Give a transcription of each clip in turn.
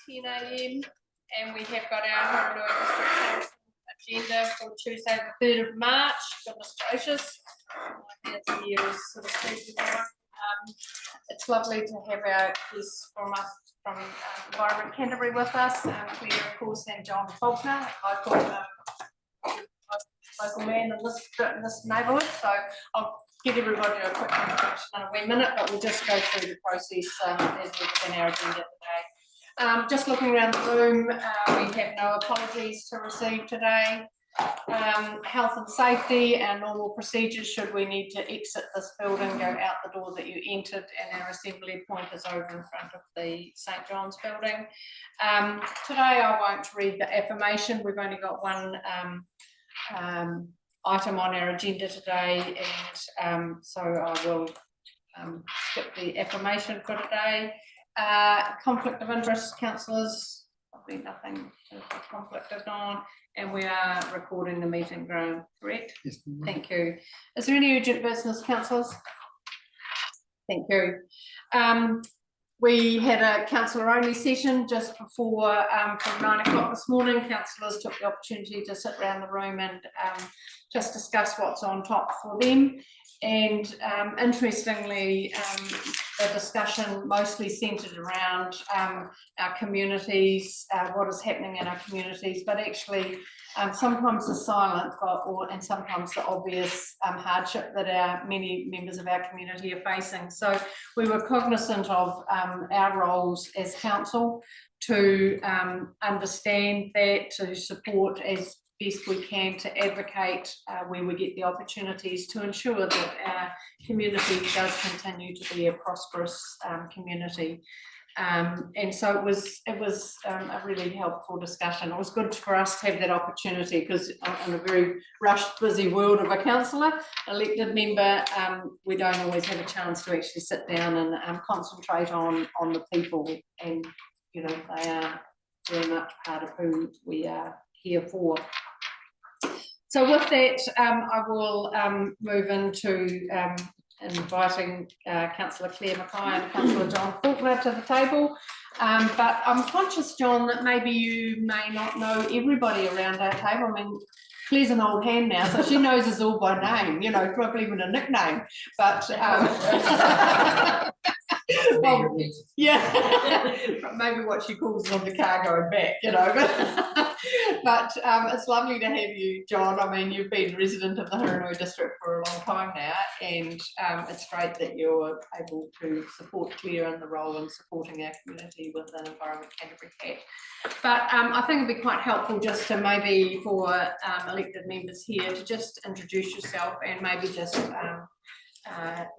10 a.m. and we have got our Haranui District Council agenda for Tuesday the 3rd of March. Goodness gracious, my hands and ears sort of speaking now. It's lovely to have our guests from Environment Canterbury with us, Claire of course and John Faulkner, local man in this neighbourhood. So I'll give everybody a quick introduction in a wee minute, but we'll just go through the process as we've in our agenda today. Just looking around the room, we have no apologies to receive today. Health and safety, our normal procedures should we need to exit this building, go out the door that you entered, and our assembly point is over in front of the St John's building. Today I won't read the affirmation. We've only got one item on our agenda today, and so I will skip the affirmation for today. Conflict of interest, councillors, probably nothing to conflict on, and we are recording the meeting, Graham, correct? Yes. Thank you. Is there any urgent business, councillors? Thank you. We had a councillor only session just before from 9 o'clock this morning. Councillors took the opportunity to sit around the room and just discuss what's on top for them. And interestingly, the discussion mostly centred around our communities, what is happening in our communities, but actually sometimes the silent and sometimes the obvious hardship that many members of our community are facing. So we were cognisant of our roles as council to understand that, to support as best we can, to advocate where we get the opportunities to ensure that our community does continue to be a prosperous community. And so it was a really helpful discussion. It was good for us to have that opportunity because in a very rushed, busy world of a councillor, elected member, we don't always have a chance to actually sit down and concentrate on the people, and you know, they are very much part of who we are here for. So with that, I will move into inviting Councillor Claire Mackay and Councillor John Faulkner to the table. But I'm conscious, John, that maybe you may not know everybody around our table. I mean, Claire's an old hand now, so she knows us all by name, you know, probably even a nickname. But well, yeah, maybe what she calls on the car going back, you know. But it's lovely to have you, John. I mean, you've been a resident of the Haranui district for a long time now, and it's great that you're able to support Claire in the role in supporting our community with the Environment Canterbury Cat. But I think it'd be quite helpful just to maybe for elected members here to just introduce yourself and maybe just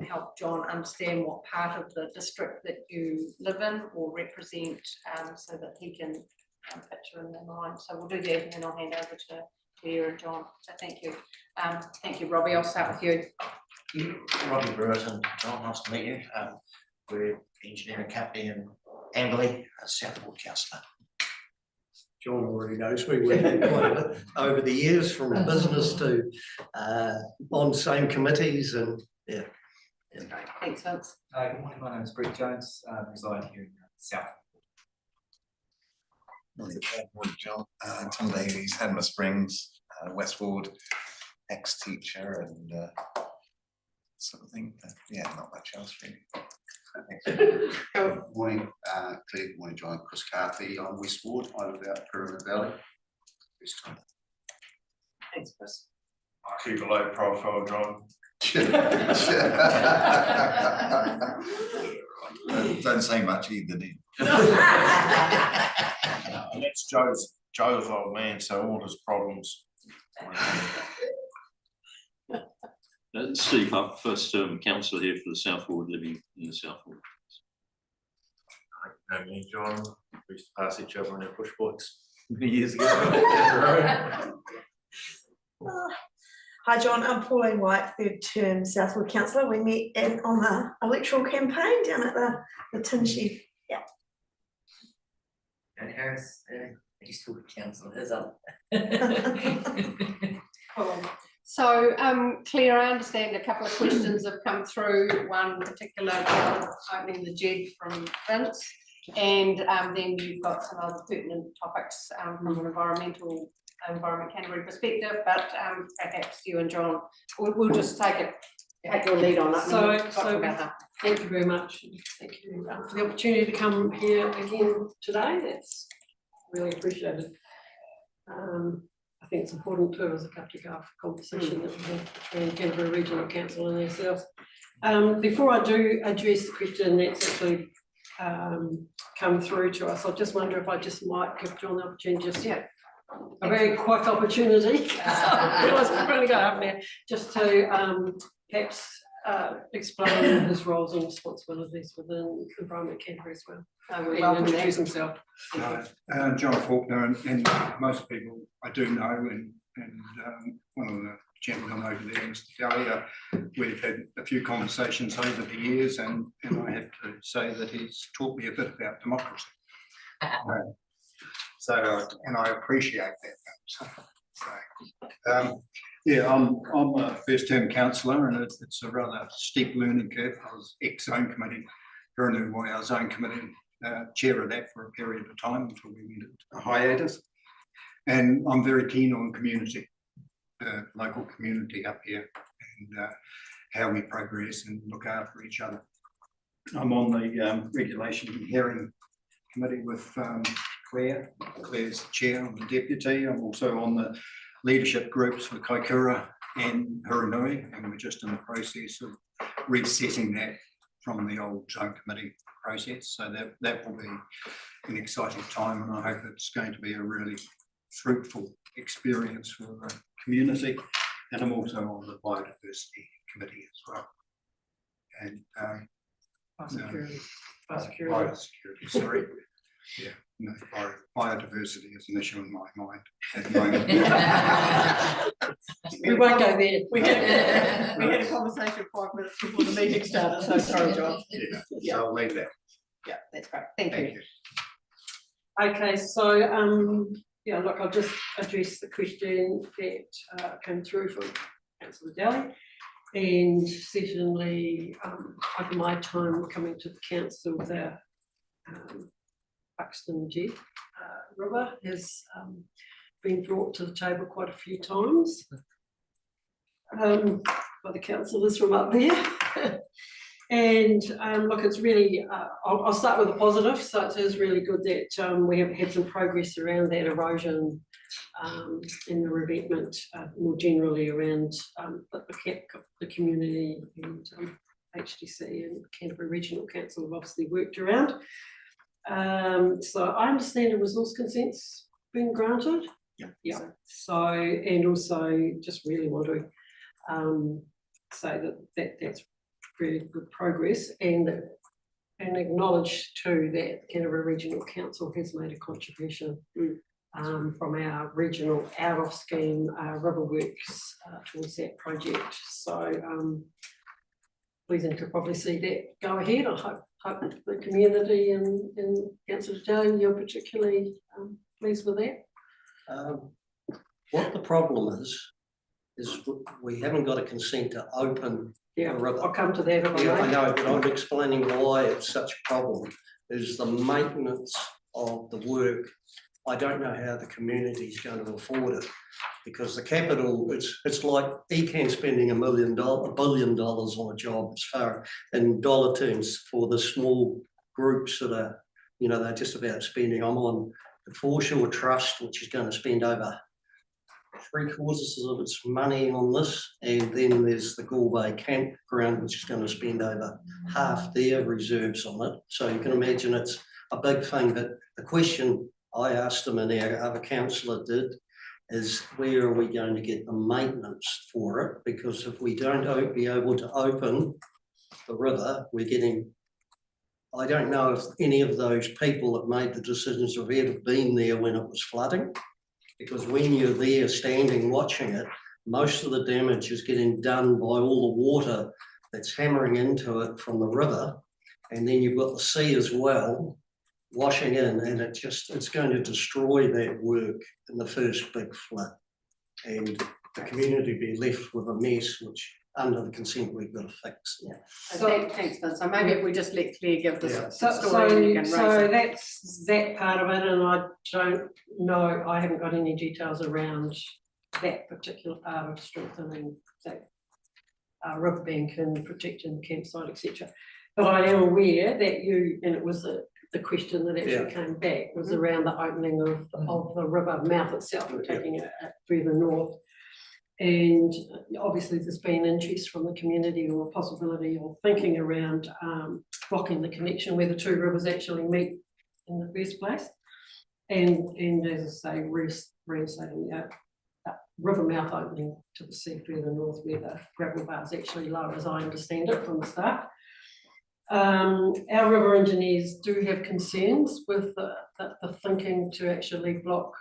help John understand what part of the district that you live in or represent, so that he can picture in their mind. So we'll do that and then I'll hand over to Claire and John. So thank you. Thank you, Robbie. I'll start with you. Robbie Brewerton, John, nice to meet you. We're engineering company in Amberley, Southwood councillor. John already knows me. We've been quite over the years, from business to on same committees, and yeah. Great. Thanks, Vince. Good morning, my name is Brett Jones, reside here in South. Morning, John. Tim Davies, Hanmer Springs, Westward, ex-teacher and sort of thing. Yeah, not much else really. Cool. Morning, Claire. Good morning, John. Chris Carthy. I'm Westward. I live out Kirriman Valley. Thanks, Chris. I keep a low profile, John. Don't say much either, do you? And that's Joe's old man, so all his problems. Steve Huck, first term councillor here for the Southwood, living in the Southwood. Hi, me, John. We used to pass each other on our push bikes years ago. Hi John, I'm Pauline White, third term Southwood councillor. We met on the electoral campaign down at the tin shed. Yeah. John Harris, Eastwood councillor, is up. Cool. So, Claire, I understand a couple of questions have come through. One particular opening the jig from Vince. And then you've got some other pertinent topics from an Environment Canterbury perspective, but perhaps you and John, we'll just take your lead on it. and So- we'll talk so- about that. Thank you very much. Thank you for the opportunity to come here again today. That's really appreciated. I think it's important too as a Katika conversation that we have between Canterbury Regional Council and ourselves. Before I do address the question that's actually come through to us, I just wonder if I just might give John the opportunity, just a very quick opportunity. I was going to go up there just to perhaps explain his roles and responsibilities within Environment Canterbury as well. And introduce himself. John Faulkner, and most people I do know, and one of the gentlemen over there, Mr. Dahlia, we've had a few conversations over the years, and I have to say that he's taught me a bit about democracy. And I appreciate that. Yeah, I'm a first-term councillor, and it's a rather steep learning curve. I was ex-zone committee, Hurunui zone committee, chair of that for a period of time until we went into a hiatus. And I'm very keen on community, local community up here, and how we progress and look after each other. I'm on the Regulation and Hearing Committee with Claire. Claire's the chair, I'm the deputy. I'm also on the leadership groups for Kaikoura and Hurunui, and we're just in the process of resetting that from the old zone committee process. So that will be an exciting time, and I hope it's going to be a really fruitful experience for the community. And I'm also on the biodiversity committee as well. And biosecurity, sorry. Yeah, no, biodiversity is an issue in my mind at the moment. We won't go there. We had a conversation 5 minutes before the meeting started, so sorry, John. Yeah, so I'll leave that. Yeah, that's great. Thank you. Okay, so yeah, look, I'll just address the question that came through from Councillor Daly. And certainly over my time coming to the council, the Buxton Jet River has been brought to the table quite a few times by the councillors from up there. And look, it's really, I'll start with the positive. So it is really good that we have had some progress around that erosion in the revetment, more generally around the community, and HDC and Canterbury Regional Council have obviously worked around. So I understand a resource consent's been granted. Yeah. So, and also just really want to say that's really good progress, and acknowledge too that Canterbury Regional Council has made a contribution from our regional out of scheme river works towards that project. So pleasing to probably see that go ahead. I hope the community and Councillor Daly, you're particularly pleased with that. What the problem is we haven't got a consent to open the river. I'll come to that if I Yeah, I may. know, but I'm explaining why it's such a problem, is the maintenance of the work. I don't know how the community is going to afford it, because the capital, it's like ECAN spending $1 billion on a job as far in dollar terms for the small groups that are, you know, they're just about spending. I'm on the Foreshore Trust, which is going to spend over 3/4 of its money on this, and then there's the Gore Bay Campground, which is going to spend over half their reserves on it. So you can imagine it's a big thing. But the question I asked them, and our other councillor did, is where are we going to get the maintenance for it? Because if we don't be able to open the river, we're getting, I don't know if any of those people that made the decisions have ever been there when it was flooding, because when you're there standing watching it, most of the damage is getting done by all the water that's hammering into it from the river. And then you've got the sea as well washing in, and it's going to destroy that work in the first big flood, and the community be left with a mess which under the consent we've got to fix. Yeah. So- Thanks, Vince. So maybe if we just let Claire give Yeah. this So, story and you can raise so it. that's that part of it, and I don't know, I haven't got any details around that particular part of strengthening that riverbank and protecting the campsite, etc. But I am aware that you, and it was the question that actually came back, was around the opening of the river mouth itself, and taking it further north. And obviously there's been interest from the community or possibility of thinking around blocking the connection where the two rivers actually meet in the first place. And as I say, reinstating the river mouth opening to the sea further north where the gravel bar is actually low, as I understand it from the start. Our river engineers do have concerns with the thinking to actually block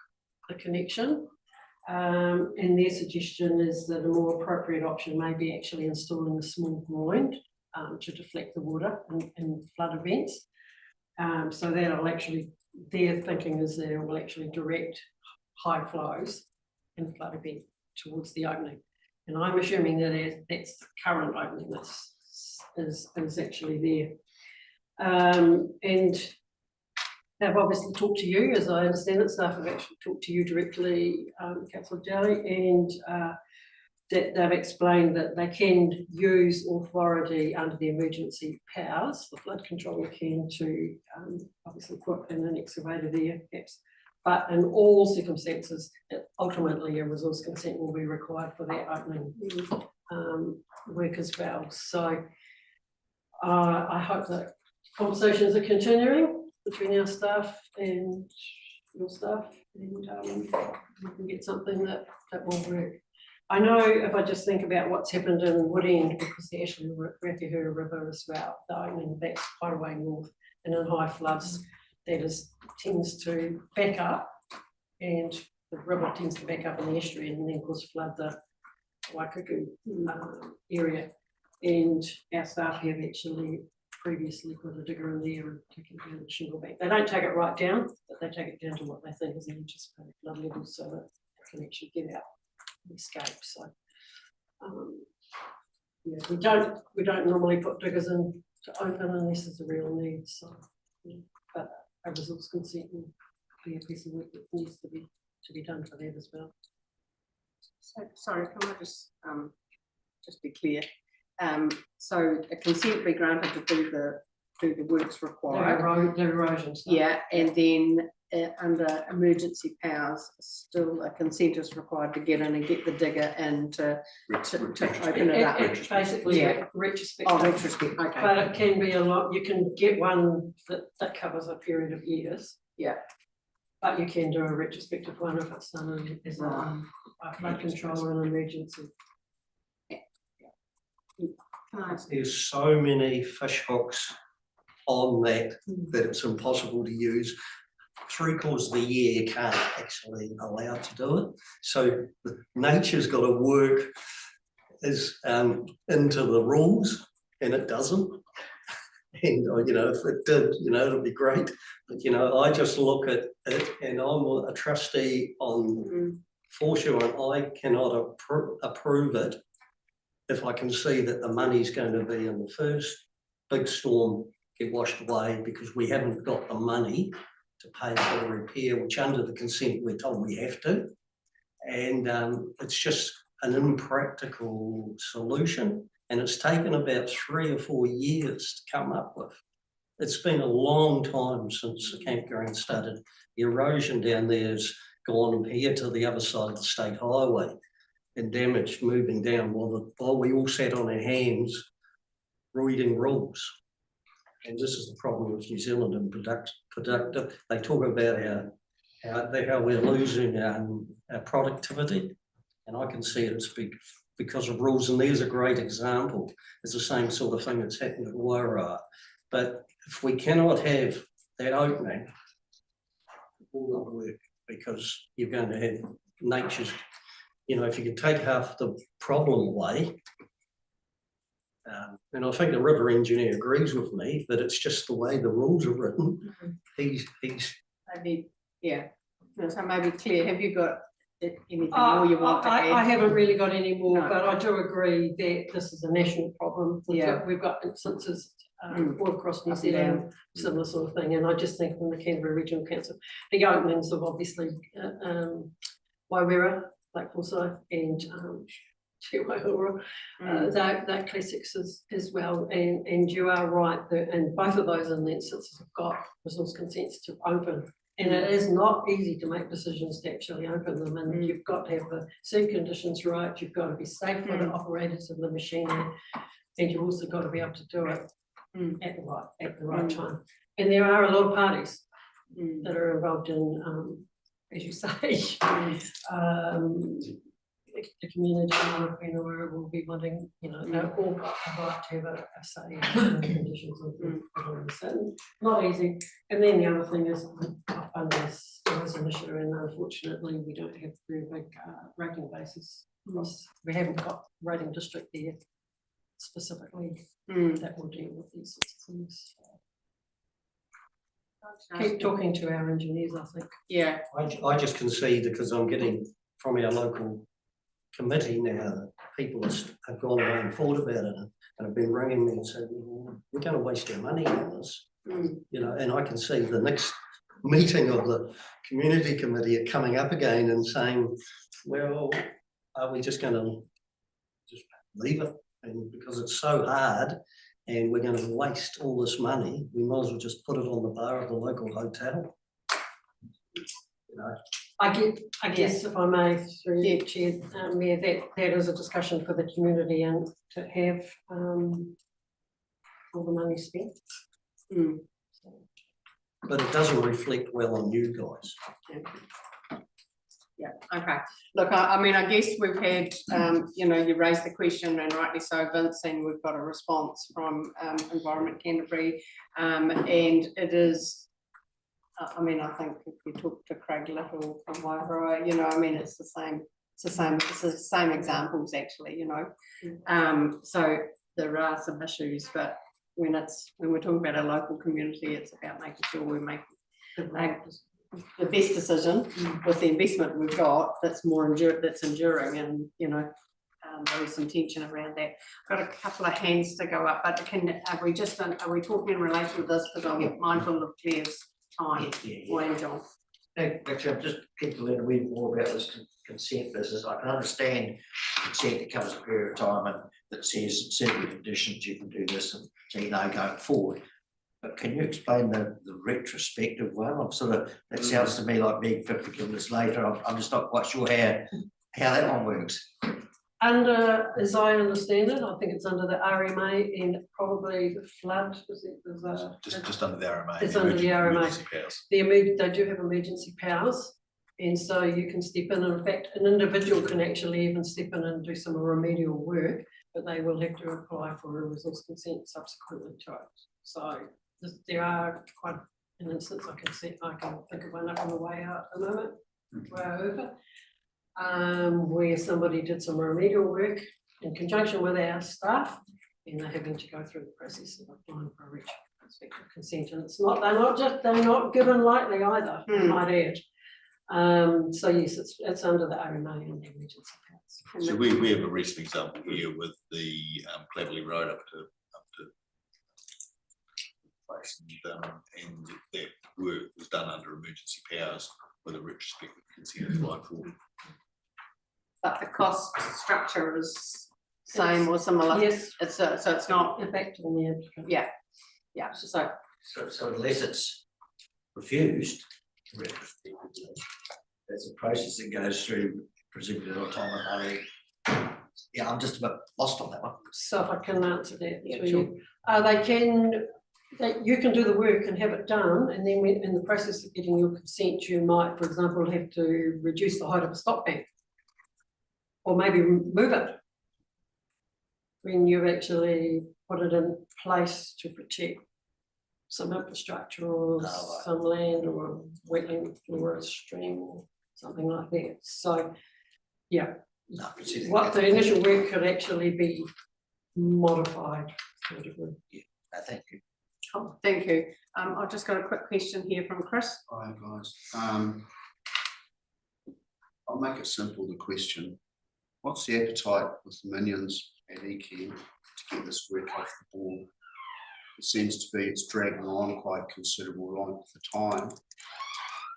the connection. And their suggestion is that a more appropriate option may be actually installing a small groin to deflect the water in flood events. So that'll actually, their thinking is that it will actually direct high flows in flood event towards the opening. And I'm assuming that that's the current opening that is actually there. And they've obviously talked to you, as I understand it, staff have actually talked to you directly, Councillor Daly, and that they've explained that they can use authority under the emergency powers, the flood controller can, to obviously put in an excavator there, perhaps. But in all circumstances, ultimately a resource consent will be required for that opening work as well. So I hope that conversations are continuing between our staff and your staff, and we can get something that will work. I know if I just think about what's happened in Woodend, because the Ashley Rakahura River as well, I mean, that's quite a way north, and in high floods, that tends to back up, and the river tends to back up in the estuary and then of course flood the Waikaku area. And our staff have actually previously put a digger in there and taken down the shingle bank. They don't take it right down, but they take it down to what they think is an anticipated flood level so that it can actually get out and escape. So yeah, we don't normally put diggers in to open unless there's a real need. So yeah, but a resource consent will be a piece of work that needs to be done for that as well. So, sorry, can I just be clear? So a consent be granted to do the works required. The erosion stuff. Yeah, and then under emergency powers, still a consent is required to get in and get the digger in to open it up. It's basically retrospective. Oh, retrospective, okay. But it can be a lot, you can get one that covers a period of years. Yeah. But you can do a retrospective one if it's done as a flood control and emergency. There's so many fish hooks on that it's impossible to use. 3/4 of the year you can't actually allow to do it. So nature's got to work into the rules, and it doesn't. And you know, if it did, you know, it'd be great. But you know, I just look at it, and I'm a trustee on Foreshore, and I cannot approve it if I can see that the money's going to be in the first big storm get washed away because we haven't got the money to pay for the repair, which under the consent we're told we have to. And it's just an impractical solution. And it's taken about 3 or 4 years to come up with. It's been a long time since the campground started. The erosion down there's gone here to the other side of the state highway and damaged moving down while we all sat on our hands reading rules. And this is the problem with New Zealand and productive. They talk about how we're losing our productivity, and I can see it's because of rules. And there's a great example. It's the same sort of thing that's happened at Wairau. But if we cannot have that opening, it will not work because you're going to have nature's. You know, if you can take half the problem away, and I think the river engineer agrees with me that it's just the way the rules are written. He's maybe, yeah. So maybe Claire, have you got anything more you want to I add? haven't really got any more, No. but I do agree that this is a national problem. Yeah. We've got instances Mm. all across New Up and down. Zealand, similar sort of thing, and I just think from the Canterbury Regional Council, the openings of obviously Waiwera, Lake Forsyth and Te Waiora, that classics as well, and you are right, and both of those in the instances have got resource consents to open. And it is not easy to make decisions to actually open them, and you've got to have the sea conditions right, you've got to be safe for the operators of the machinery, and you've also got to be able to do it at the right time. And there are a lot of parties that are involved in, as you say, the community will be wanting, you know, they're all got the right to have a say in the conditions of the so not easy. And then the other thing is funding is an issue, and unfortunately we don't have very big rating bases. We haven't got rating district there specifically that will deal with these sorts of things. Keep talking to our engineers, I think. Yeah. I just concede because I'm getting from our local committee now that people have gone away and thought about it and have been ringing me and said, well, we're going to waste our money on this. You know, and I can see the next meeting of the community committee are coming up again and saying, well, are we just going to just leave it? And because it's so hard and we're going to waste all this money, we might as well just put it on the bar of the local hotel. You know. I guess if I may, through you, Chair, Mayor, that is a discussion for the community and to have all the money spent. But it doesn't reflect well on you guys. Yeah, okay. Look, I mean, I guess we've had, you know, you raised the question and rightly so, Vince, and we've got a response from Environment Canterbury, and it is, I mean, I think if we talk to Craig Little from Wairoa, you know, I mean, it's the same examples actually, you know. So there are some issues, but when we're talking about a local community, it's about making sure we make the best decision with the investment we've got that's enduring, and you know, there is some tension around that. Got a couple of hands to go up, but are we talking in relation to this, because I'm mindful of Claire's time? Wayne John. Actually, I'm just keen to learn a wee bit more about this consent business. I can understand consent that covers a period of time and that says certain conditions you can do this, and so you know going forward. But can you explain the retrospective one? I'm sort of, that sounds to me like being 50 kilometres later. I'm just not quite sure how that one works. Under, as I understand it, I think it's under the RMA and probably the flood. Just under the RMA. It's under the RMA. Emergency powers. They do have emergency powers, and so you can step in. And in fact, an individual can actually even step in and do some remedial work, but they will have to apply for a resource consent subsequently to it. So there are quite an instance I can think of one up on the way out at the moment, way over, where somebody did some remedial work in conjunction with our staff, and they're having to go through the process of applying for a retrospective consent. And they're not given lightly either, I might add. So yes, it's under the RMA and the emergency powers. So we have a recent example here with the Cleverley Road up to place, and that work was done under emergency powers with a retrospective consent applied for. But the cost structure is same or similar. Yes. So it's not. In fact, on the applicant. Yeah. Yeah. So So unless it's refused, there's a process that goes through, presumably an autonomy. Yeah, I'm just a bit lost on that one. So if I can answer that Yeah, for sure. you, you can do the work and have it done, and then in the process of getting your consent, you might, for example, have to reduce the height of a stop bank, or maybe move it when you've actually put it in place to protect some infrastructure or some land or wetland or a stream or something like that. So, yeah. No, What the initial work could actually be modified to a degree. thank you. oh, thank you. I've just got a quick question here from Chris. Hi guys. I'll make it simple, the question. What's the appetite with the minions at ECAN to get this work off the board? It seems to be it's dragging on quite considerable length of time.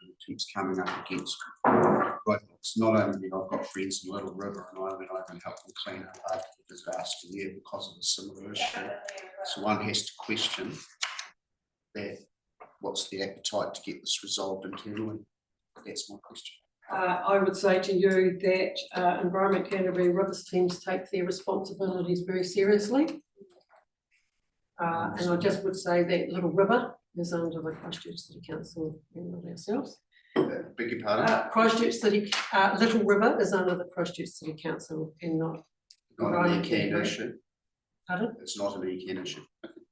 It keeps coming up against, but it's not only, I've got friends in Little River and I can help them clean up after the disaster there because of a similar issue. So one has to question that, what's the appetite to get this resolved internally? That's my question. I would say to you that Environment Canterbury Rivers teams take their responsibilities very seriously. And I just would say that Little River is under the Christchurch City Council and not ourselves. Beg your pardon? Christchurch City, Little River is under the Christchurch City Council and not. Not an Environment ECAN Canterbury. issue. Pardon? It's not an ECAN issue.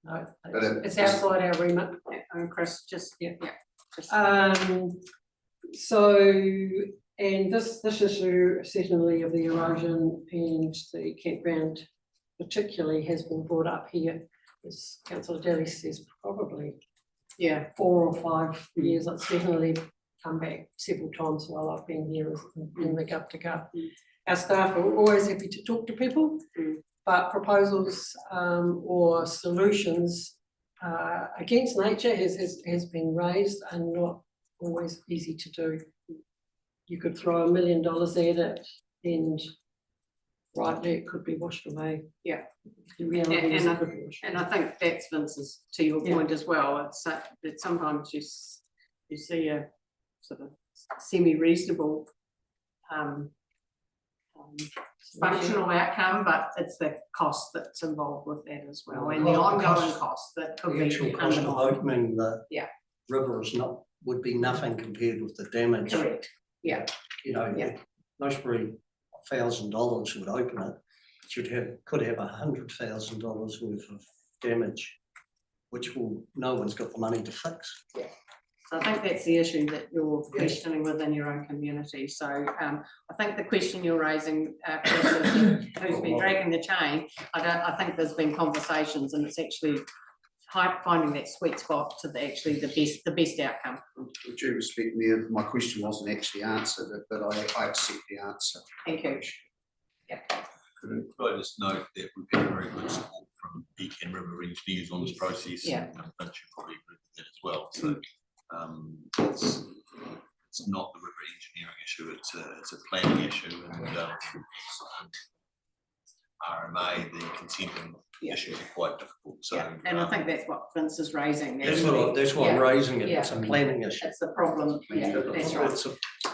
No, But it's outside our remit. And Chris, just, yeah. Just- So, and this issue certainly of the erosion and the campground particularly has been brought up here. As Councillor Daly says, probably Yeah, 4 or 5 years. It's definitely come back several times while I've been here in the Gov to Gov. Our staff are always happy to talk to people, but proposals or solutions against nature has been raised and not always easy to do. You could throw $1 million at it and rightly it could be washed away. Yeah. The reality is And it could be washed and away. I think that's Vince's, to your Yeah. point as well, it's that sometimes you see a sort of semi-reasonable functional outcome, but it's the cost that's involved with that as well, and the Well, the ongoing cost- cost that could The be actual cost of undermined. opening the Yeah. river is not, would be nothing compared with the damage. Correct, yeah. You know, Yeah. Noseberry, $1,000 would open it, but could have $100,000 worth of damage, which no one's got the money to fix. So I think that's the issue that you're questioning within your own community. So I think the question you're raising, Chris, is who's been dragging the chain. I think there's been conversations, and it's actually finding that sweet spot to the best outcome. With due respect, Mayor, my question wasn't actually answered, but I accept the answer. Thank you. Yeah. Could I just note that we've had very good support from ECAN River engineers on this process? Yeah. And I think you probably agree with that as well. So it's not the river engineering issue, it's a planning issue, and RMA, the consenting issues are quite difficult, so. Yeah, and I think that's what Vince is raising. That's what I'm Yeah. raising it, Yeah. it's a planning issue. It's the problem, yeah, that's right.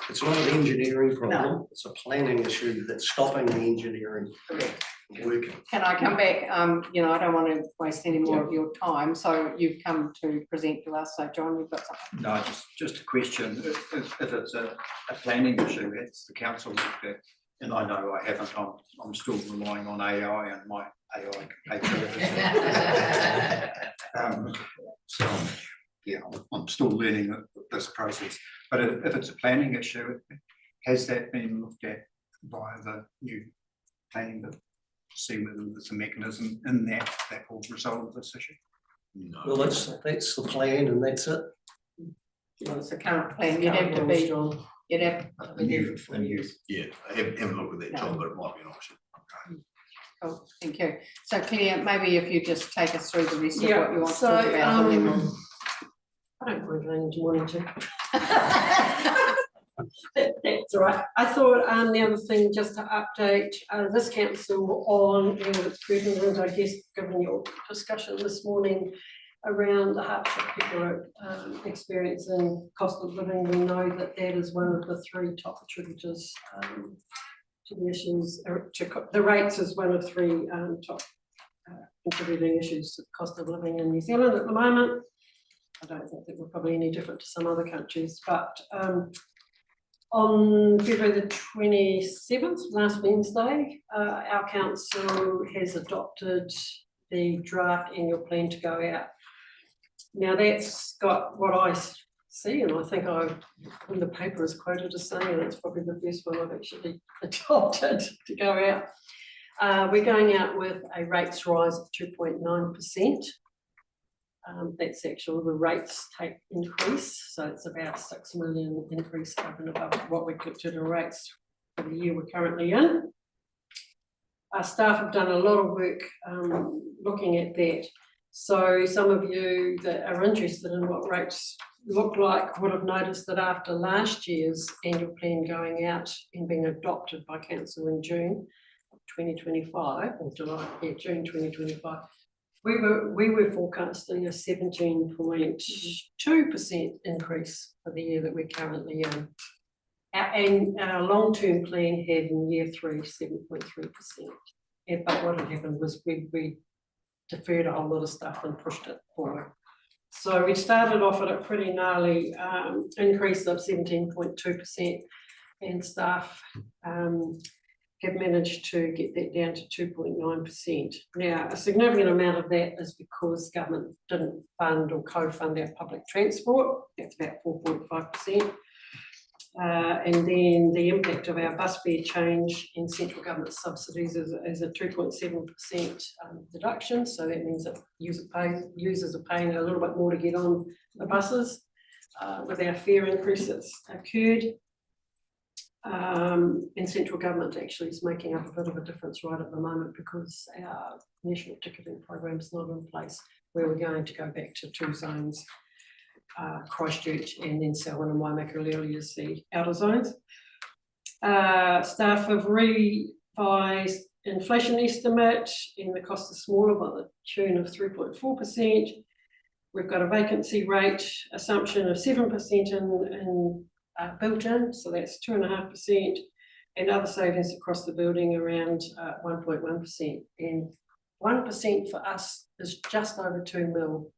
It's not an engineering problem, it's a planning issue that's stopping the engineering Correct. working. Can I come back? I don't want to waste any more of your time, so you've come to present to us, so John, you've got something. No, just a question, if it's a planning issue, it's the council looked at, and I know I haven't, I'm still relying on AI and my AI capabilities. So, yeah, I'm still learning this process, but if it's a planning issue, has that been looked at by the new planning bill? See whether there's a mechanism in that will resolve this issue? No. Well, that's the plan and that's it. Well, it's a current plan, you'd have to be, you'd have. Yeah, I haven't looked at that, John, but it might be an option. Cool, thank you. So Claire, maybe if you just take us through the rest of what you want to so, talk about. And then we'll- I don't mind running to morning too. That's all right. I thought the other thing, just to update this council on its president, I guess, given your discussion this morning around the hardship people are experiencing cost of living, we know that that is one of the 3 top contributors to the issues, the rates is one of 3 top contributing issues to the cost of living in New Zealand at the moment. I don't think that we're probably any different to some other countries, but on February the 27th, last Wednesday, our council has adopted the draft annual plan to go out. Now that's got what I see, and I think in the paper is quoted as saying, and it's probably the first one I've actually adopted to go out. We're going out with a rates rise of 2.9%. That's actually the rates take increase, so it's about 6 million increase over and above what we collected in rates for the year we're currently in. Our staff have done a lot of work looking at that. So some of you that are interested in what rates look like would have noticed that after last year's annual plan going out and being adopted by council in June 2025, or June 2025, we were forecasting a 17.2% increase for the year that we're currently in. And our long-term plan had in year 3, 7.3%. But what had happened was we deferred a whole lot of stuff and pushed it forward. So we started off at a pretty gnarly increase of 17.2%, and staff have managed to get that down to 2.9%. Now, a significant amount of that is because government didn't fund or co-fund our public transport. That's about 4.5%. And then the impact of our bus fare change in central government subsidies is a 2.7% deduction. So that means that users are paying a little bit more to get on the buses with our fare increase that's occurred. And central government actually is making up a bit of a difference right at the moment because our national ticketing program is not in place, where we're going to go back to 2 zones. Christchurch and then Selwyn and Waimakariri as the outer zones. Staff have revised inflation estimate and the cost is smaller by the tune of 3.4%. We've got a vacancy rate assumption of 7% in built in, so that's 2.5%, and other savings across the building around 1.1%. And 1% for us is just over 2 mil.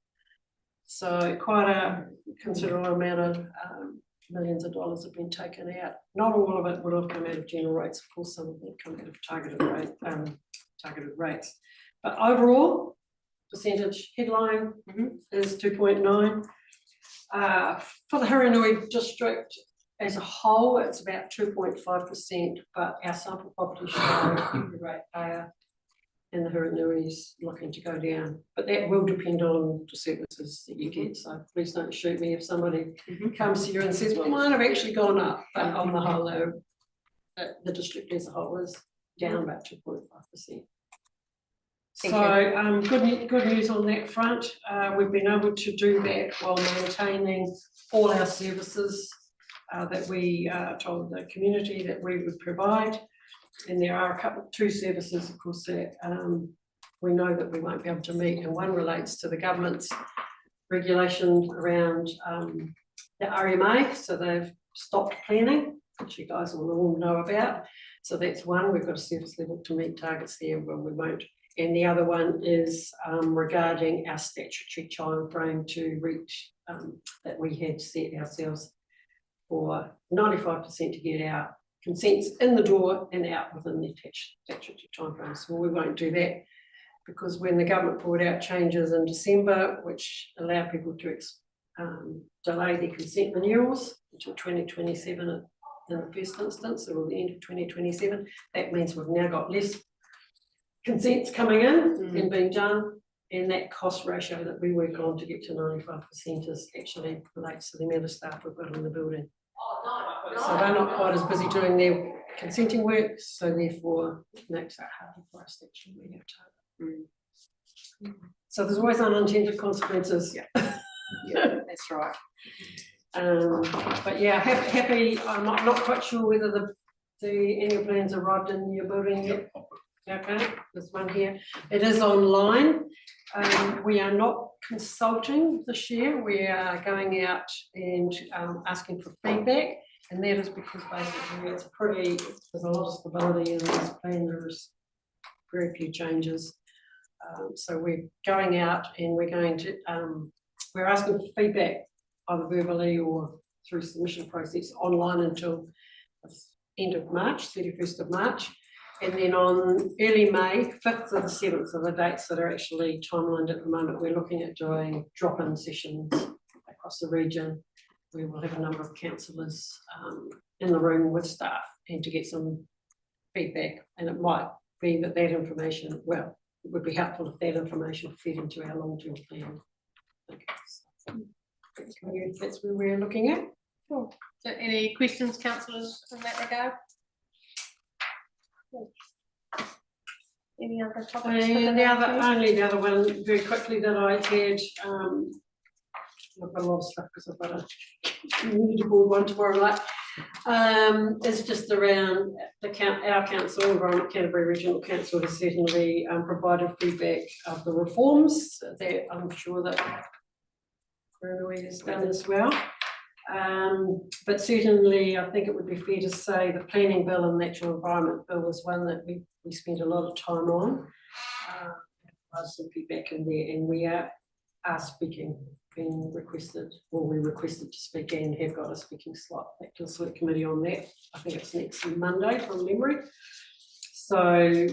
So quite a considerable amount of millions of dollars have been taken out. Not all of it would have come out of general rates, of course, some of it come out of targeted rates. But overall, percentage headline is 2.9. For the Haranui district as a whole, it's about 2.5%, but our sample properties show every ratepayer in the Haranui is looking to go down. But that will depend on the services that you get, so please don't shoot me if somebody comes here and says, well, mine have actually gone up, but on the whole, the district as a whole is down about 2.5%. So good news on that front. We've been able to do that while maintaining all our services that we told the community that we would provide. And there are two services, of course, that we know that we won't be able to meet, and one relates to the government's regulation around the RMA, so they've stopped planning, which you guys will all know about. So that's one, we've got a service level to meet targets there, but we won't. And the other one is regarding our statutory time frame to reach that we had set ourselves for 95% to get our consents in the door and out within the attached statutory time frame. So we won't do that because when the government brought out changes in December, which allow people to delay their consent renewals until 2027 in the first instance, or the end of 2027, that means we've now got less consents coming in and being done, and that cost ratio that we work on to get to 95% is actually relates to the amount of staff we've got in the building. So they're not quite as busy doing their consenting work, so therefore it makes it harder for us to actually meet our target. So there's always unintended consequences. Yeah, that's right. But yeah, happy. I'm not quite sure whether the annual plans arrived in your building yet. Okay, there's one here. It is online. We are not consulting this year. We are going out and asking for feedback, and that is because basically there's a lot of stability in this plan. There's very few changes. So we're going out and we're going to we're asking for feedback either verbally or through submission process online until the end of March, 31st of March. And then on early May, 5th or the 7th are the dates that are actually timelined at the moment. We're looking at doing drop-in sessions across the region. We will have a number of councillors in the room with staff and to get some feedback. And it might be that information, well, it would be helpful if that information fed into our long-term plan. That's where we're looking at. So any questions, councillors, in that regard? Any other topics? for And today? the other one, very quickly, that I had, I've got a lot of stuff because I've got a community board one tomorrow night. It's just around our council, Environment Canterbury Regional Council, has certainly provided feedback of the reforms that I'm sure that Rui has done as well. But certainly, I think it would be fair to say the planning bill and natural environment bill was one that we spent a lot of time on. There's some feedback in there, and we are speaking, being requested, or we requested to speak and have got a speaking slot back to the select committee on that. I think it's next Monday from memory. So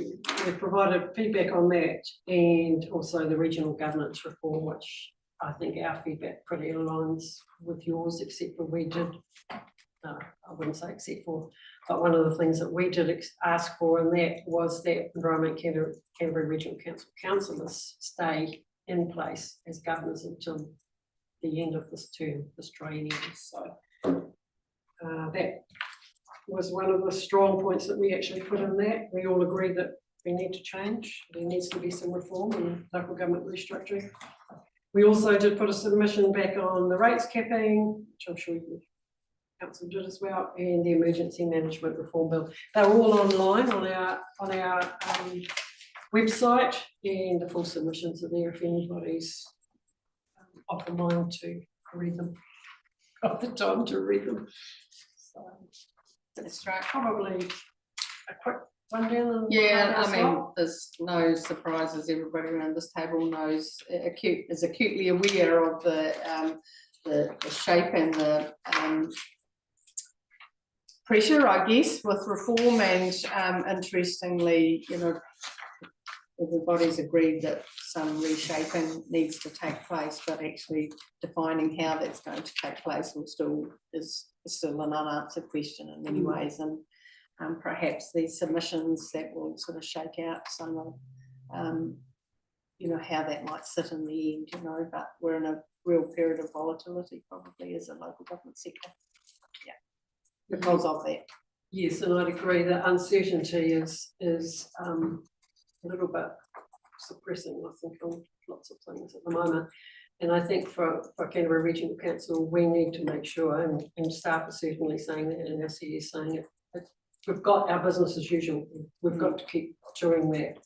we've provided feedback on that, and also the regional governance reform, which I think our feedback pretty aligns with yours, except for we did, no, I wouldn't say except for, but one of the things that we did ask for, and that was that Environment Canterbury Regional Council councillors stay in place as governors until the end of this term, this triennium. So that was one of the strong points that we actually put in there. We all agree that we need to change. There needs to be some reform and local government restructuring. We also did put a submission back on the rates capping, which I'm sure you council did as well, and the emergency management reform bill. They're all online on our website, and the full submissions are there if anybody's of the mind to read them, got the time to read them. So that's right. Probably a quick rundown. Yeah, I mean, there's no surprises. Everybody around this table knows, is acutely aware of the shape and the pressure, I guess, with reform. And interestingly, you know, everybody's agreed that some reshaping needs to take place, but actually defining how that's going to take place is still an unanswered question in many ways. And perhaps these submissions that will sort of shake out some of, you know, how that might sit in the end, you know, but we're in a real period of volatility probably as a local government sector. Yeah, because of that. Yes, and I'd agree that uncertainty is a little bit suppressing, I think, on lots of things at the moment. And I think for Canterbury Regional Council, we need to make sure, and staff are certainly saying that, and our CEO is saying it, we've got our business as usual. We've got to keep doing that,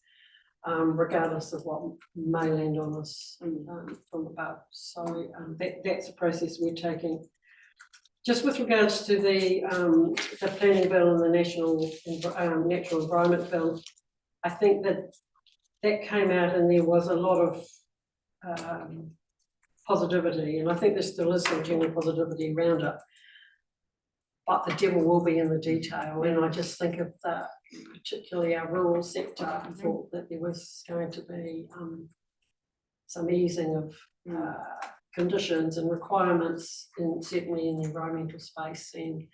regardless of what may land on us from above. So that's a process we're taking. Just with regards to the planning bill and the national natural environment bill, I think that came out and there was a lot of positivity, and I think there still is some general positivity around it. But the devil will be in the detail, and I just think of that, particularly our rural sector. I thought that there was going to be some easing of conditions and requirements, certainly in the environmental space, and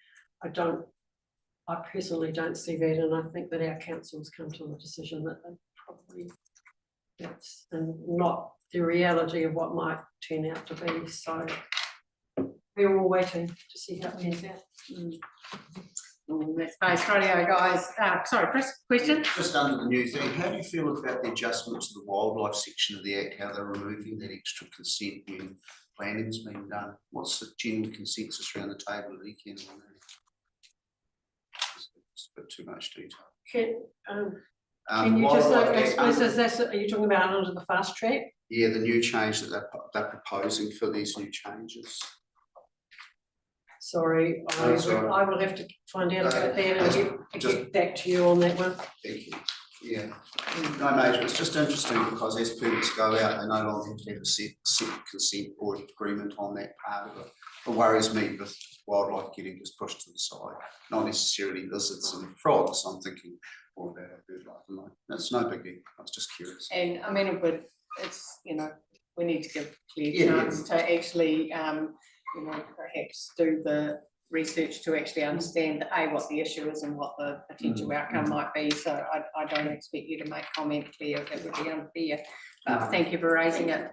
I personally don't see that, and I think that our council's come to the decision that they probably, that's and not the reality of what might turn out to be. So we're all waiting to see how it pans out. Let's face radio, guys. Sorry, Chris, question? Just under the new thing, how do you feel about the adjustment to the wildlife section of the Act, how they're removing that extra consent when planning's been done? What's the general consensus around the table at ECAN on that? It's a bit too much detail. Can you just Wildlife explain, Act, are you talking about under the fast track? yeah, the new change that they're proposing for these new changes. Sorry, No, sorry. I will have to find out about that and just- get back to you on that one. Thank you. Yeah, no major, it's just interesting because as permits go out, they no longer have to have a set consent or agreement on that part of it. It worries me with wildlife getting just pushed to the side, not necessarily lizards and frogs. I'm thinking more about our bird life and life. That's no biggie, I was just curious. And I mean, it's, you know, we need to give clear Yeah, chance to actually, you know, perhaps do the research to actually understand what the issue is and what the potential outcome might be. So I don't expect you to make comment, Claire, that would be unfair. Thank you for raising it.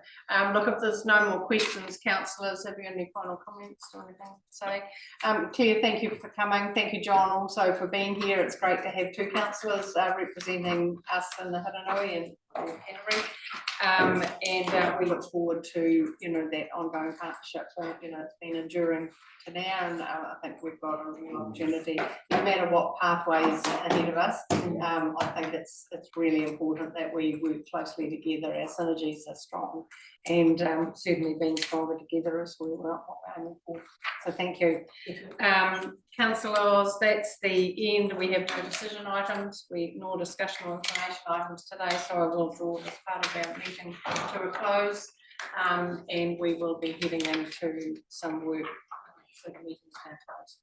Look, if there's no more questions, councillors, have you any final comments or anything to say? Claire, thank you for coming. Thank you, John, also for being here. It's great to have two councillors representing us in the Hiranui and Henry. And we look forward to, that ongoing partnership. It's been enduring to now, and I think we've got a real opportunity, no matter what pathways ahead of us. I think it's really important that we work closely together. Our synergies are strong, and certainly being stronger together is what we're aiming for. So thank you. Councillors, that's the end. We have no decision items. We ignore discussion or information items today, so I will draw this part of our meeting to a close, and we will be heading into some work. So the meeting's now closed.